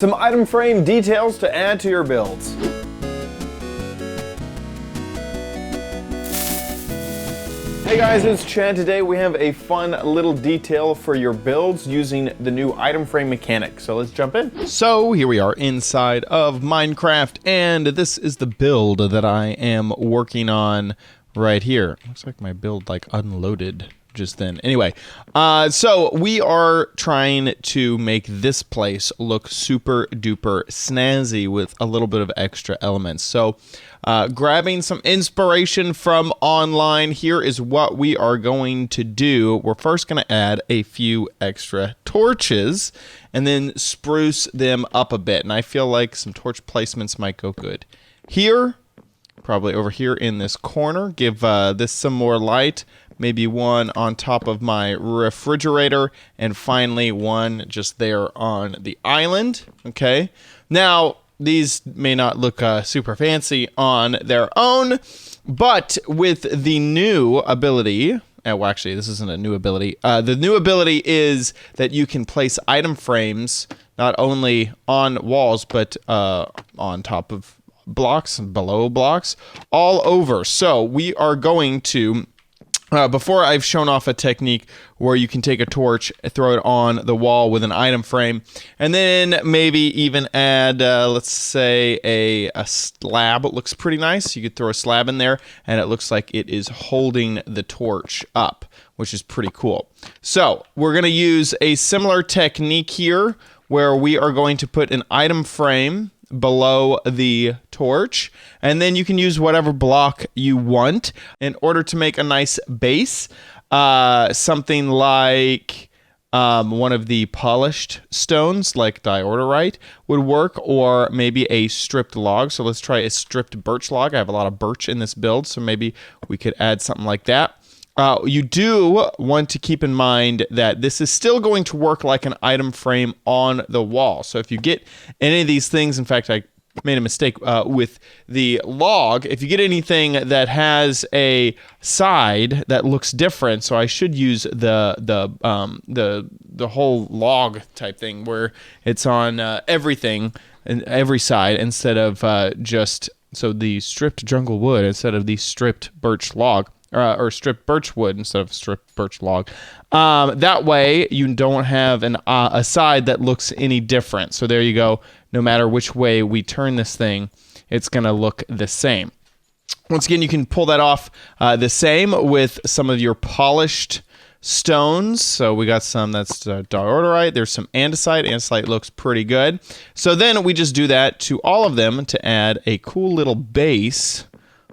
Some item frame details to add to your builds. Hey guys, it's Chad. Today we have a fun little detail for your builds using the new item frame mechanic. So let's jump in. So here we are inside of Minecraft, and this is the build that I am working on right here. Looks like my build like unloaded just then. Anyway, so we are trying to make this place look super duper snazzy with a little bit of extra elements. So grabbing some inspiration from online, here is what we are going to do. We're first going to add a few extra torches and then spruce them up a bit. And I feel like some torch placements might go good here, probably over here in this corner. Give this some more light. Maybe one on top of my refrigerator, and finally one just there on the island. Okay. Now, these may not look super fancy on their own, but with the new ability, well, actually, this isn't a new ability. The new ability is that you can place item frames not only on walls, but on top of blocks, below blocks, all over. So we are going to... before I've shown off a technique where you can take a torch, throw it on the wall with an item frame, and then maybe even add, let's say, a slab. It looks pretty nice. You could throw a slab in there, and it looks like it is holding the torch up, which is pretty cool. So we're going to use a similar technique here, where we are going to put an item frame below the torch, and then you can use whatever block you want in order to make a nice base. Something like one of the polished stones like diorite would work, or maybe a stripped log. So let's try a stripped birch log. I have a lot of birch in this build, so maybe we could add something like that. You do want to keep in mind that this is still going to work like an item frame on the wall. So if you get any of these things, in fact, I made a mistake with the log. If you get anything that has a side that looks different, so I should use the whole log type thing where it's on everything and every side instead of just the stripped jungle wood instead of the stripped birch log. Or stripped birch wood instead of stripped birch log. That way you don't have a side that looks any different. So there you go. No matter which way we turn this thing, it's going to look the same. Once again, you can pull that off the same with some of your polished stones. So we got some that's diorite. There's some andesite. Andesite looks pretty good. So then we just do that to all of them to add a cool little base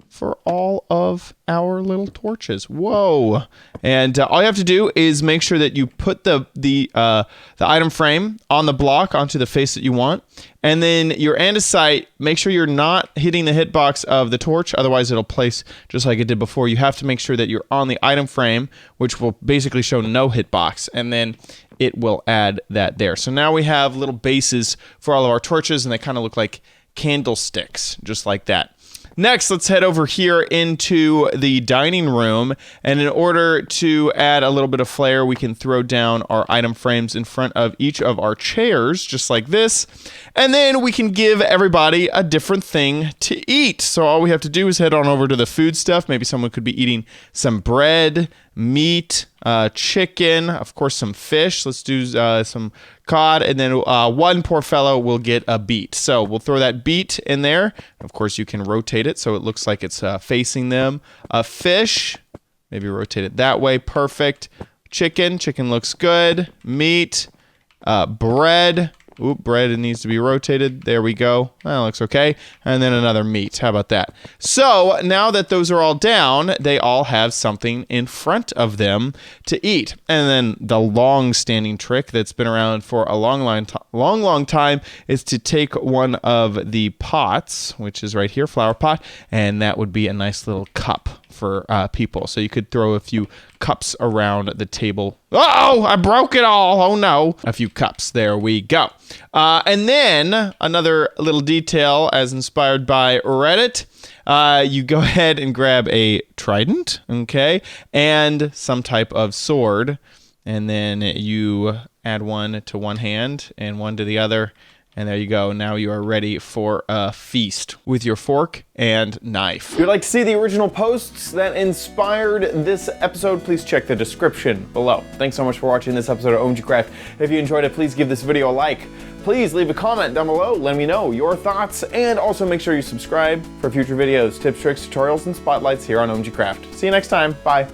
for all of our little torches. Whoa. And all you have to do is make sure that you put the item frame on the block onto the face that you want. And then your andesite, make sure you're not hitting the hitbox of the torch. Otherwise, it'll place just like it did before. You have to make sure that you're on the item frame, which will basically show no hitbox. And then it will add that there. So now we have little bases for all of our torches, and they kind of look like candlesticks, just like that. Next, let's head over here into the dining room, and in order to add a little bit of flair, we can throw down our item frames in front of each of our chairs, just like this, and then we can give everybody a different thing to eat. So all we have to do is head on over to the food stuff. Maybe someone could be eating some bread, meat, chicken, of course some fish. Let's do some cod, and then one poor fellow will get a beet. So we'll throw that beet in there. Of course, you can rotate it so it looks like it's facing them. Fish, maybe rotate it that way. Perfect. Chicken looks good. Meat, bread. Oop, bread needs to be rotated. There we go. That looks okay. And then another meat. How about that? So now that those are all down, they all have something in front of them to eat. And then the long-standing trick that's been around for a long time is to take one of the pots, which is right here, flower pot, and that would be a nice little cup for people. So you could throw a few cups around the table. Oh, I broke it all. Oh no. A few cups. There we go. And then another little detail as inspired by Reddit. You go ahead and grab a trident, okay, and some type of sword. And then you add one to one hand and one to the other. And there you go. Now you are ready for a feast with your fork and knife. If you'd like to see the original posts that inspired this episode, please check the description below. Thanks so much for watching this episode of OMG Craft. If you enjoyed it, please give this video a like. Please leave a comment down below. Let me know your thoughts, and also make sure you subscribe for future videos, tips, tricks, tutorials, and spotlights here on OMG Craft. See you next time. Bye.